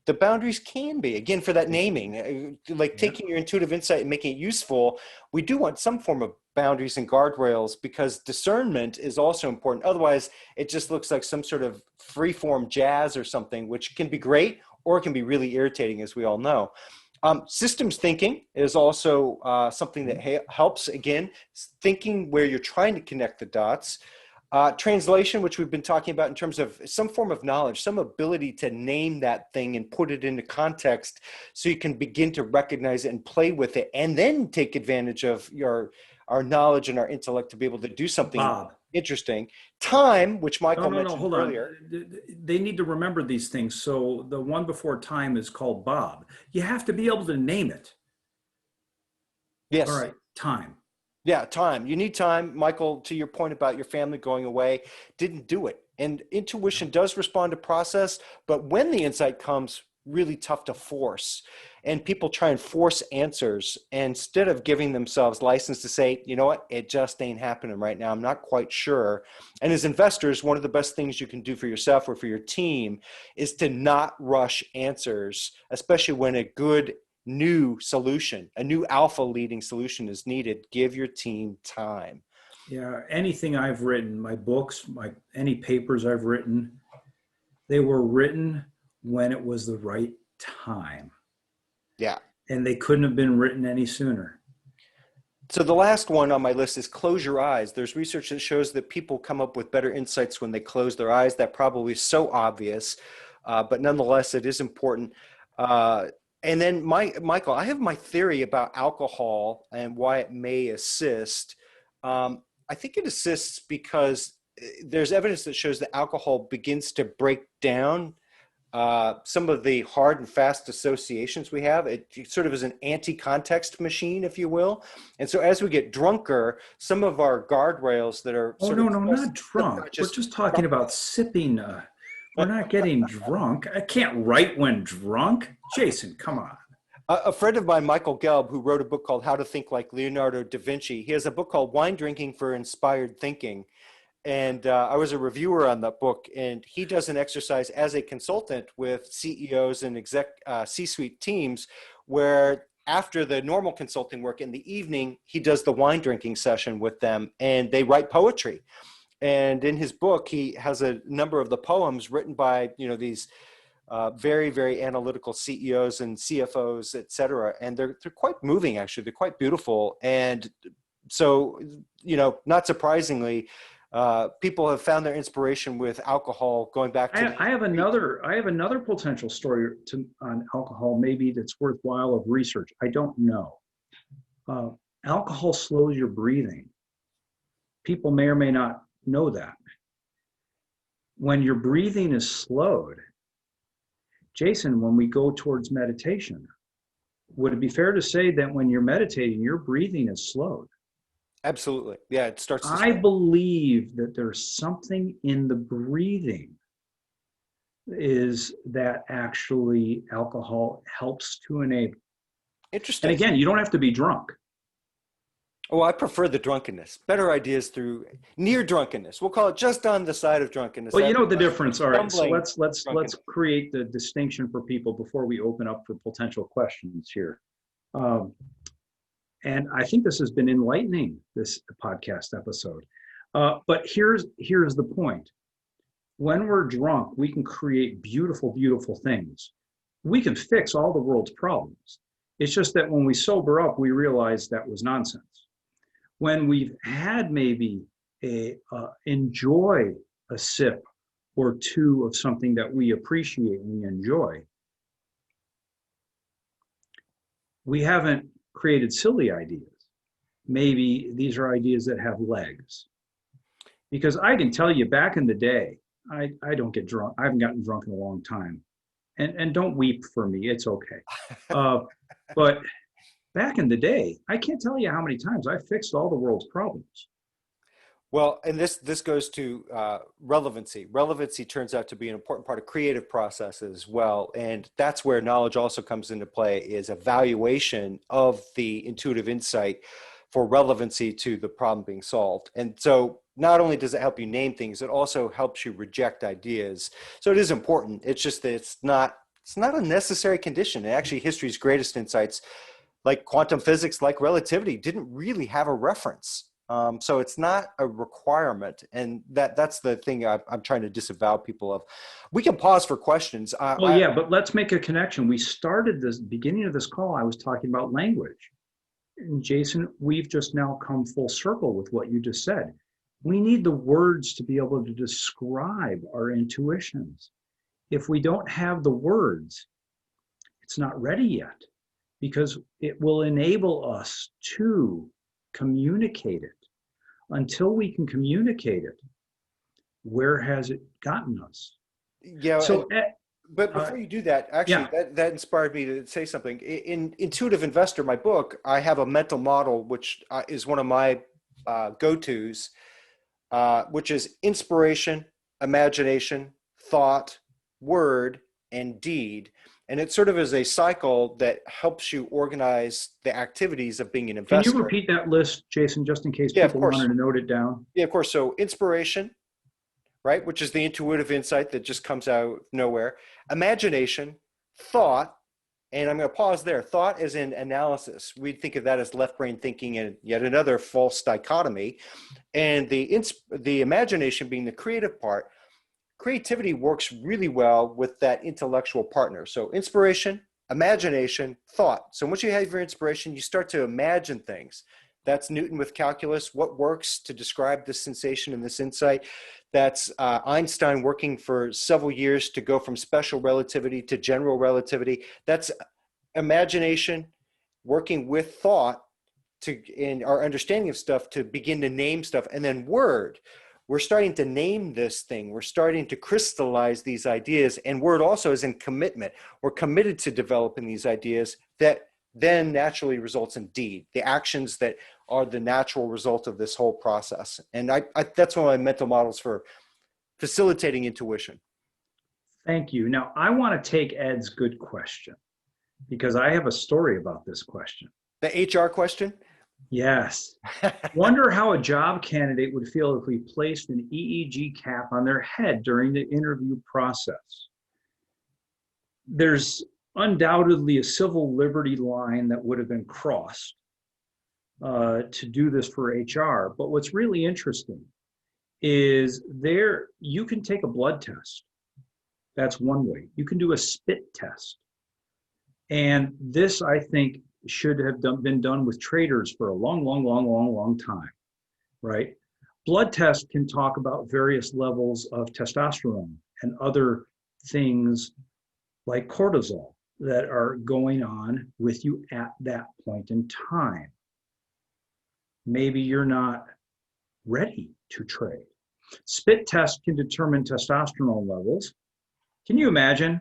The boundaries can be, again, for that naming, like Yeah. taking your intuitive insight and making it useful. We do want some form of boundaries and guardrails because discernment is also important. Otherwise, it just looks like some sort of free-form jazz or something, which can be great or it can be really irritating, as we all know. Systems thinking is also something that helps, again, thinking where you're trying to connect the dots. Translation, which we've been talking about in terms of some form of knowledge, some ability to name that thing and put it into context so you can begin to recognize it and play with it and then take advantage of our knowledge and our intellect to be able to do something Bob. interesting. Time, which Michael No, mentioned hold earlier. on. They need to remember these things. So the one before time is called Bob. You have to be able to name it. All Yes. right, time. Yeah, time. You need time. Michael, to your point about your family going away, didn't do it. And intuition does respond to process, but when the insight comes, really tough to force. And people try and force answers instead of giving themselves license to say, you know what, it just ain't happening right now. I'm not quite sure. And as investors, one of the best things you can do for yourself or for your team is to not rush answers, especially when a good new solution, a new alpha leading solution is needed. Give your team time. Yeah, anything I've written, my books, any papers I've written, they were written when it was the right time. Yeah. And they couldn't have been written any sooner. So the last one on my list is close your eyes. There's research that shows that people come up with better insights when they close their eyes. That probably is so obvious, but nonetheless, it is important. And then Michael, I have my theory about alcohol and why it may assist. I think it assists because there's evidence that shows that alcohol begins to break down some of the hard and fast associations we have. It sort of is an anti-context machine, if you will. And so as we get drunker, some of our guardrails that are Oh, sort no, of no, not drunk. We're just talking about sipping. We're not getting drunk. I can't write when drunk. Jason, come on. A friend of mine, Michael Gelb, who wrote a book called How to Think Like Leonardo da Vinci, he has a book called Wine Drinking for Inspired Thinking. And I was a reviewer on that book, and he does an exercise as a consultant with CEOs and C-suite teams where after the normal consulting work in the evening, he does the wine drinking session with them and they write poetry. And in his book, he has a number of the poems written by, these very, very analytical CEOs and CFOs, et cetera. And they're quite moving, actually. They're quite beautiful. And so, not surprisingly, people have found their inspiration with alcohol going back to I have another potential story on alcohol, maybe that's worthwhile of research. I don't know. Alcohol slows your breathing. People may or may not know that. When your breathing is slowed, Jason, when we go towards meditation, would it be fair to say that when you're meditating, your breathing is slowed? Absolutely. Yeah, it starts to I believe that there's something in the breathing is that actually alcohol helps to enable. Interesting. And again, you don't have to be drunk. Oh, I prefer the drunkenness. Better ideas through near drunkenness. We'll call it just on the side of drunkenness. Well, you know the difference. All right, so Stumbling let's create the distinction for people before we open up for potential questions here. And I think this has been enlightening, this podcast episode. But here's the point. When we're drunk, we can create beautiful, beautiful things. We can fix all the world's problems. It's just that when we sober up, we realize that was nonsense. When we've had maybe enjoy a sip or two of something that we appreciate and we enjoy, we haven't created silly ideas. Maybe these are ideas that have legs. Because I can tell you back in the day, I don't get drunk. I haven't gotten drunk in a long time. And don't weep for me. It's okay. But back in the day, I can't tell you how many times I fixed all the world's problems. Well, and this goes to relevancy. Relevancy turns out to be an important part of creative process as well, and that's where knowledge also comes into play. Is evaluation of the intuitive insight for relevancy to the problem being solved. And so, not only does it help you name things, it also helps you reject ideas. So it is important. It's just that it's not a necessary condition. And actually, history's greatest insights, like quantum physics, like relativity, didn't really have a reference. So it's not a requirement, and that's the thing I'm trying to disavow people of. We can pause for questions. Yeah, but let's make a connection. We started this beginning of this call. I was talking about language, and Jason, we've just now come full circle with what you just said. We need the words to be able to describe our intuitions. If we don't have the words, it's not ready yet, because it will enable us to communicate it. Until we can communicate it, where has it gotten us? Yeah. So, but before you do that, actually, that inspired me to say something. In Intuitive Investor, my book, I have a mental model, which is one of my go-tos, which is inspiration, imagination, thought, word, and deed. And it sort of is a cycle that helps you organize the activities of being an investor. Can you repeat that list, Jason, just in case Yeah, people wanted to note it down? Yeah, of course. So inspiration, right, which is the intuitive insight that just comes out of nowhere. Imagination, thought, and I'm going to pause there. Thought as in analysis. We think of that as left brain thinking, and yet another false dichotomy. And the imagination being the creative part. Creativity works really well with that intellectual partner. So inspiration, imagination, thought. So once you have your inspiration, you start to imagine things. That's Newton with calculus. What works to describe this sensation and this insight? That's Einstein working for several years to go from special relativity to general relativity. That's imagination working with thought in our understanding of stuff to begin to name stuff. And then word. We're starting to name this thing. We're starting to crystallize these ideas. And word also is in commitment. We're committed to developing these ideas that then naturally results in deed, the actions that are the natural result of this whole process. And that's one of my mental models for facilitating intuition. Thank you. Now, I want to take Ed's good question, because I have a story about this question. The HR question? Yes. Wonder how a job candidate would feel if we placed an EEG cap on their head during the interview process. There's undoubtedly a civil liberty line that would have been crossed to do this for HR. But what's really interesting is you can take a blood test. That's one way. You can do a spit test. And this, I think, should have been done with traders for a long time, right? Blood tests can talk about various levels of testosterone and other things like cortisol that are going on with you at that point in time. Maybe you're not ready to trade. Spit test can determine testosterone levels. Can you imagine?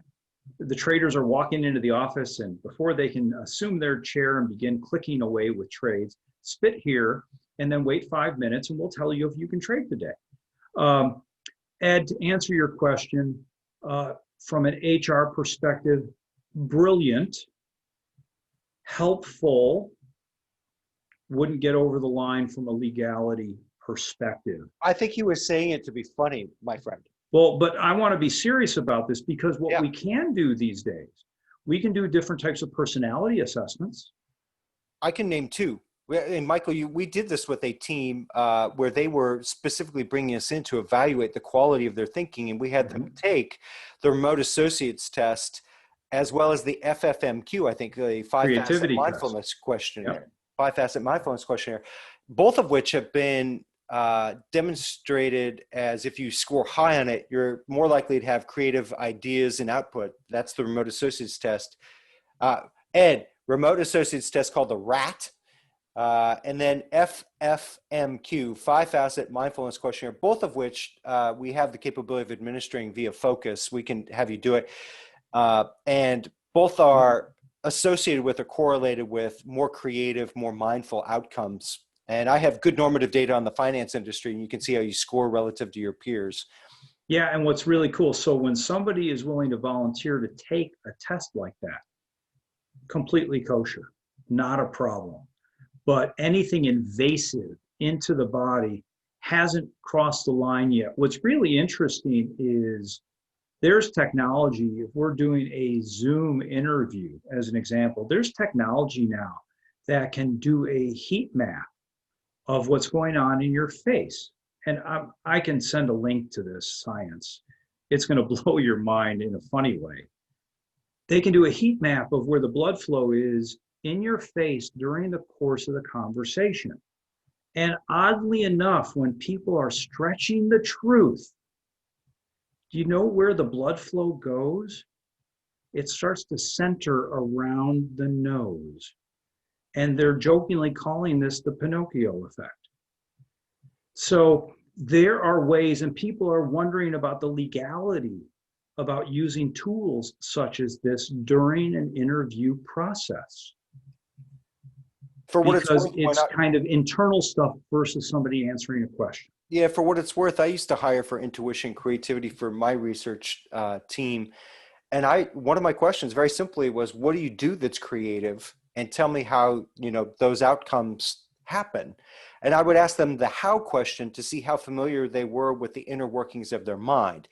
The traders are walking into the office, and before they can assume their chair and begin clicking away with trades, spit here and then wait 5 minutes and we'll tell you if you can trade today. Ed, to answer your question, from an HR perspective, brilliant, helpful, wouldn't get over the line from a legality perspective. I think he was saying it to be funny, my friend. Well, but I want to be serious about this, because what we can do these days, we can do different types of personality assessments. I can name two. And Michael, we did this with a team where they were specifically bringing us in to evaluate the quality of their thinking. And we had them take the remote associates test, as well as the FFMQ, I think, the five-facet mindfulness questionnaire, five-facet mindfulness questionnaire, both of which have been demonstrated as if you score high on it, you're more likely to have creative ideas and output. That's the remote associates test. Ed, remote associates test called the RAT, and then FFMQ, 5-facet mindfulness questionnaire, both of which we have the capability of administering via Focus. We can have you do it. And both are associated with or correlated with more creative, more mindful outcomes. And I have good normative data on the finance industry, and you can see how you score relative to your peers. Yeah, and what's really cool, so when somebody is willing to volunteer to take a test like that, completely kosher, not a problem. But anything invasive into the body hasn't crossed the line yet. What's really interesting is there's technology. If we're doing a Zoom interview, as an example, there's technology now that can do a heat map of what's going on in your face. And I can send a link to this science. It's going to blow your mind in a funny way. They can do a heat map of where the blood flow is in your face during the course of the conversation. And oddly enough, when people are stretching the truth, do you know where the blood flow goes? It starts to center around the nose. And they're jokingly calling this the Pinocchio effect. So there are ways, and people are wondering about the legality about using tools such as this during an interview process. For what because it's worth, kind of internal stuff versus somebody answering a question. Yeah, for what it's worth, I used to hire for intuition creativity for my research team. And one of my questions very simply was, what do you do that's creative? And tell me how, those outcomes happen. And I would ask them the how question to see how familiar they were with the inner workings of their mind.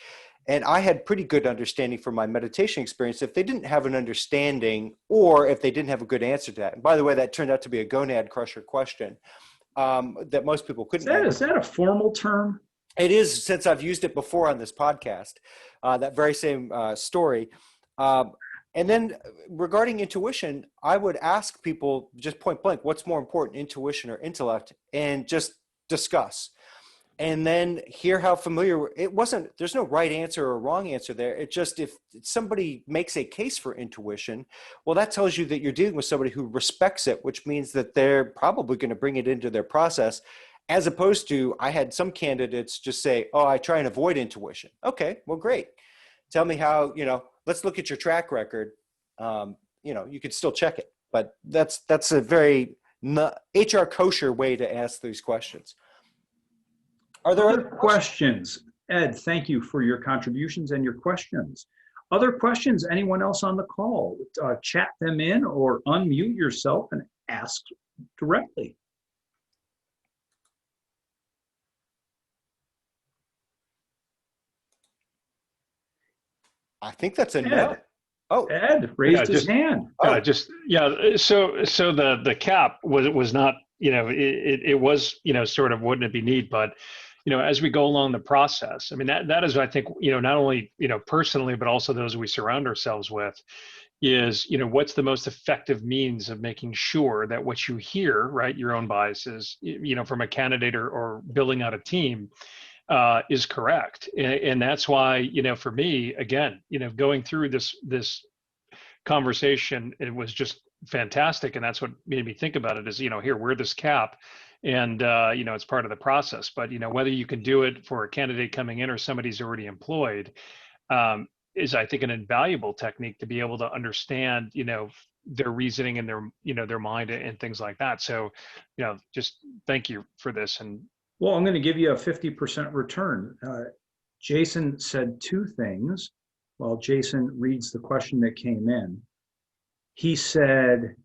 And I had pretty good understanding from my meditation experience. If they didn't have an understanding, or if they didn't have a good answer to that, and by the way, that turned out to be a gonad crusher question that most people couldn't answer. Is that a formal term? It is, since I've used it before on this podcast, that very same story. And then regarding intuition, I would ask people just point blank, what's more important, intuition or intellect, and just discuss. And then hear how familiar it wasn't. There's no right answer or wrong answer there. It just, if somebody makes a case for intuition, well, that tells you that you're dealing with somebody who respects it, which means that they're probably going to bring it into their process, as opposed to, I had some candidates just say, oh, I try and avoid intuition. Okay, well, great. Tell me how, let's look at your track record. You could still check it, but that's a very HR kosher way to ask these questions. Are there other questions? Ed, thank you for your contributions and your questions. Other questions? Anyone else on the call? Chat them in or unmute yourself and ask directly. I think that's a no. Oh, Ed raised his hand. So the cap was not, it was, sort of wouldn't it be neat, but as we go along the process, I mean, that is, I think, not only, personally, but also those we surround ourselves with is, what's the most effective means of making sure that what you hear, right, your own biases, from a candidate or building out a team is correct. And that's why, for me, again, going through this conversation, it was just fantastic. And that's what made me think about it is, here, we're this cap. And, it's part of the process, but, whether you can do it for a candidate coming in or somebody's already employed is, I think, an invaluable technique to be able to understand, their reasoning and their mind and things like that. So, just thank you for this. And well, I'm going to give you a 50% return. Jason said two things while Jason reads the question that came in. He said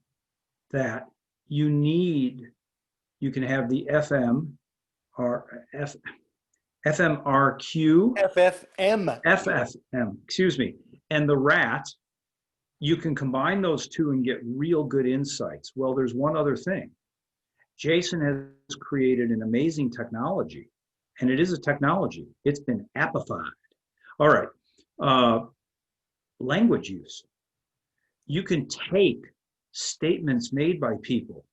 that you can have the FMRQ, FFM, excuse me, and the RAT. You can combine those two and get real good insights. Well, there's one other thing. Jason has created an amazing technology, and it is a technology. It's been appified. All right, language use. You can take statements made by people,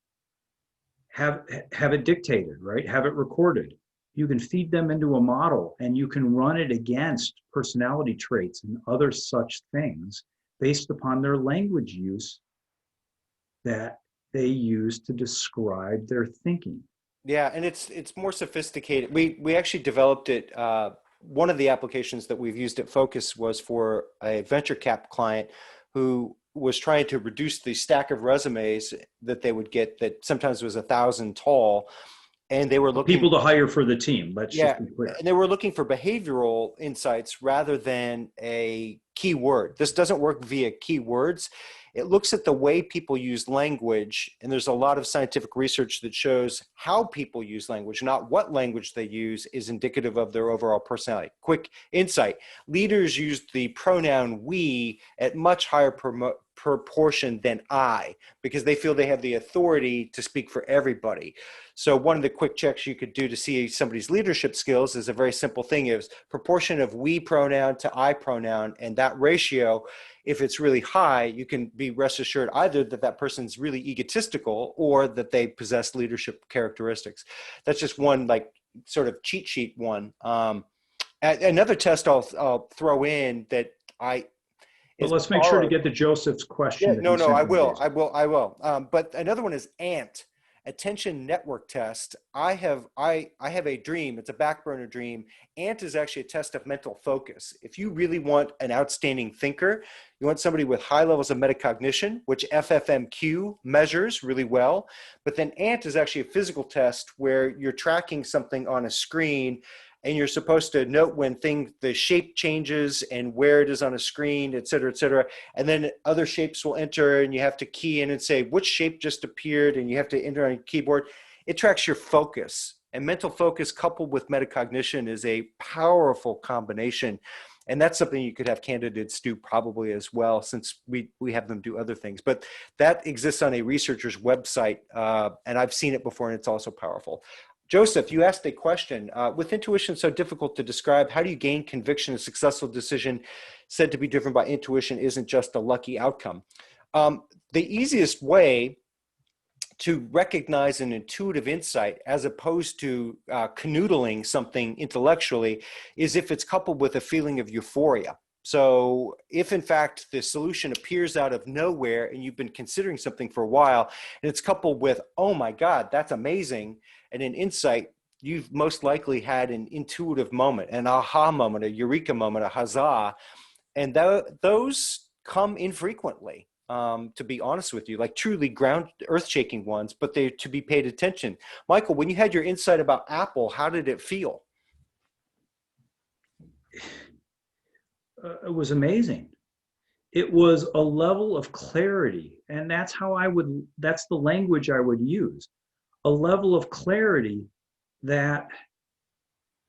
have it dictated, right? Have it recorded. You can feed them into a model, and you can run it against personality traits and other such things based upon their language use that they use to describe their thinking. Yeah, and it's more sophisticated. We actually developed it. One of the applications that we've used at Focus was for a venture cap client who was trying to reduce the stack of resumes that they would get that sometimes was 1,000 tall, and they were looking People to hire for the team. Let's yeah, just be clear. and they were looking for behavioral insights rather than a keyword. This doesn't work via keywords. It looks at the way people use language, and there's a lot of scientific research that shows how people use language, not what language they use, is indicative of their overall personality. Quick insight: leaders use the pronoun we at much higher proportion than I, because they feel they have the authority to speak for everybody. So one of the quick checks you could do to see somebody's leadership skills is a very simple thing: is proportion of we pronoun to I pronoun, and that ratio, if it's really high, you can be rest assured either that that person's really egotistical or that they possess leadership characteristics. That's just one like sort of cheat sheet one. Another test I'll throw in that But let's make sure to get to Joseph's question. Yeah, no, I will. But another one is ANT, Attention Network Test. I have a dream. It's a back burner dream. ANT is actually a test of mental focus. If you really want an outstanding thinker, you want somebody with high levels of metacognition, which FFMQ measures really well. But then ANT is actually a physical test where you're tracking something on a screen, and you're supposed to note when the shape changes and where it is on a screen, et cetera, et cetera. And then other shapes will enter, and you have to key in and say which shape just appeared, and you have to enter on a keyboard. It tracks your focus. And mental focus coupled with metacognition is a powerful combination. And that's something you could have candidates do probably as well, since we have them do other things. But that exists on a researcher's website, and I've seen it before, and it's also powerful. Joseph, you asked a question. With intuition so difficult to describe, how do you gain conviction a successful decision said to be driven by intuition isn't just a lucky outcome? The easiest way to recognize an intuitive insight as opposed to canoodling something intellectually is if it's coupled with a feeling of euphoria. So if in fact the solution appears out of nowhere and you've been considering something for a while, and it's coupled with, oh my God, that's amazing, and an insight, you've most likely had an intuitive moment, an aha moment, a eureka moment, a huzzah. And those come infrequently, to be honest with you, like truly earth-shaking ones, but they're to be paid attention. Michael, when you had your insight about Apple, how did it feel? It was amazing. It was a level of clarity, and that's the language I would use. A level of clarity that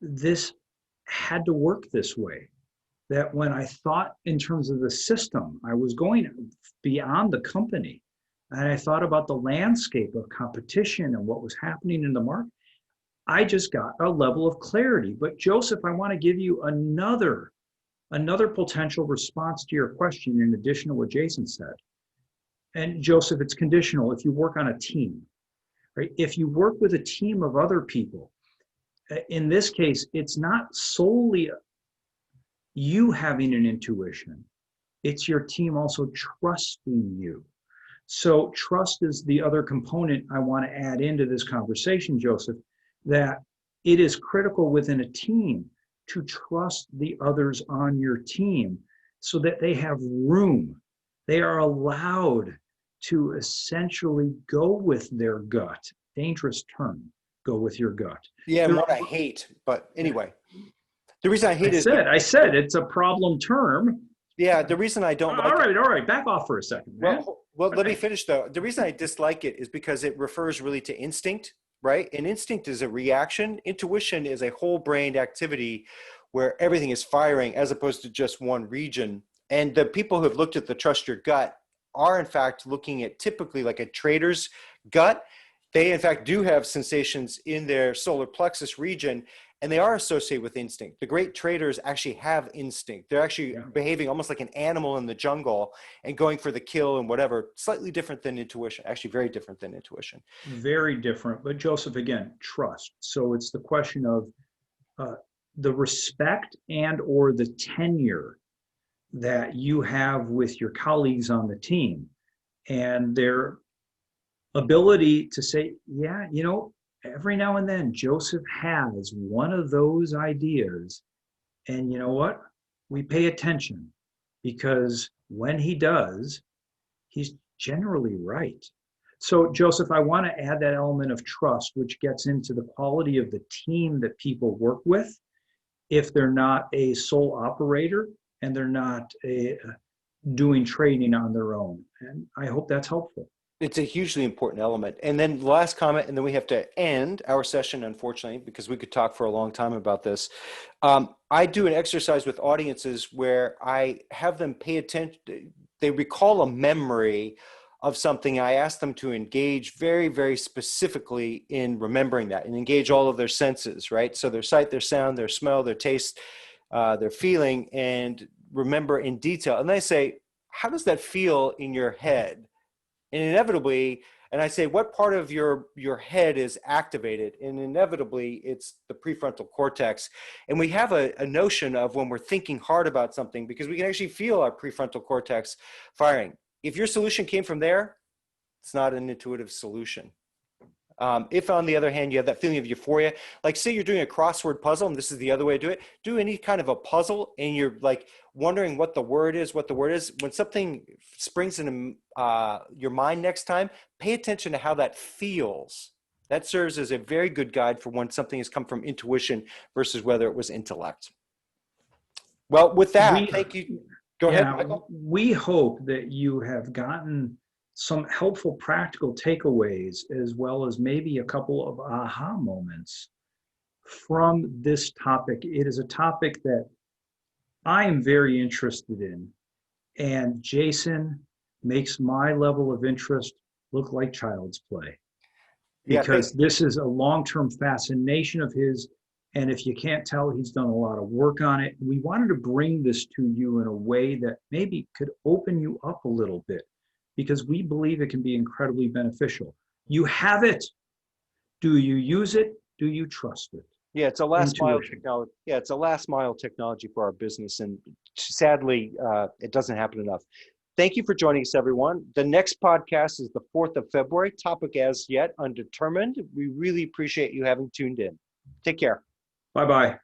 this had to work this way. That when I thought in terms of the system, I was going beyond the company, and I thought about the landscape of competition and what was happening in the market, I just got a level of clarity. But Joseph, I want to give you another potential response to your question in addition to what Jason said. And Joseph, it's conditional if you work on a team, right? If you work with a team of other people, in this case, it's not solely you having an intuition, it's your team also trusting you. So trust is the other component I want to add into this conversation, Joseph, that it is critical within a team to trust the others on your team so that they have room. They are allowed to essentially go with their gut. Dangerous term, go with your gut. Yeah, and what I hate, but anyway. The reason I hate I said it's a problem term. Yeah, the reason I don't like it. All right, back off for a second, man. Well, let me finish though. The reason I dislike it is because it refers really to instinct, right? And instinct is a reaction. Intuition is a whole-brained activity where everything is firing as opposed to just one region. And the people who have looked at the trust your gut are in fact looking at typically like a trader's gut. They in fact do have sensations in their solar plexus region, and they are associated with instinct. The great traders actually have instinct. They're actually behaving almost like an animal in the jungle and going for the kill and whatever. Slightly different than intuition, actually very different than intuition. Very different. But Joseph, again, trust. So it's the question of the respect and or the tenure that you have with your colleagues on the team. And ability to say, yeah, every now and then Joseph has one of those ideas. And you know what? We pay attention, because when he does, he's generally right. So, Joseph, I want to add that element of trust, which gets into the quality of the team that people work with. If they're not a sole operator and they're not doing trading on their own. And I hope that's helpful. It's a hugely important element. And then the last comment, and then we have to end our session, unfortunately, because we could talk for a long time about this. I do an exercise with audiences where I have them pay attention. They recall a memory of something. I ask them to engage very, very specifically in remembering that and engage all of their senses, right? So their sight, their sound, their smell, their taste, their feeling, and remember in detail. And I say, how does that feel in your head? And inevitably, and I say, what part of your head is activated? And inevitably, it's the prefrontal cortex. And we have a notion of when we're thinking hard about something, because we can actually feel our prefrontal cortex firing. If your solution came from there, it's not an intuitive solution. If, on the other hand, you have that feeling of euphoria, like say you're doing a crossword puzzle, and this is the other way to do it, do any kind of a puzzle, and you're like wondering what the word is, when something springs into your mind next time, pay attention to how that feels. That serves as a very good guide for when something has come from intuition versus whether it was intellect. Well, with that, thank you. Go ahead, Michael. We hope that you have gotten some helpful practical takeaways, as well as maybe a couple of aha moments from this topic. It is a topic that I am very interested in, and Jason makes my level of interest look like child's play, because this is a long-term fascination of his. And if you can't tell, he's done a lot of work on it. We wanted to bring this to you in a way that maybe could open you up a little bit, because we believe it can be incredibly beneficial. You have it. Do you use it? Do you trust it? Yeah, it's a last mile technology. Yeah, it's a last mile technology for our business. And sadly, it doesn't happen enough. Thank you for joining us, everyone. The next podcast is the 4th of February. Topic as yet undetermined. We really appreciate you having tuned in. Take care. Bye-bye.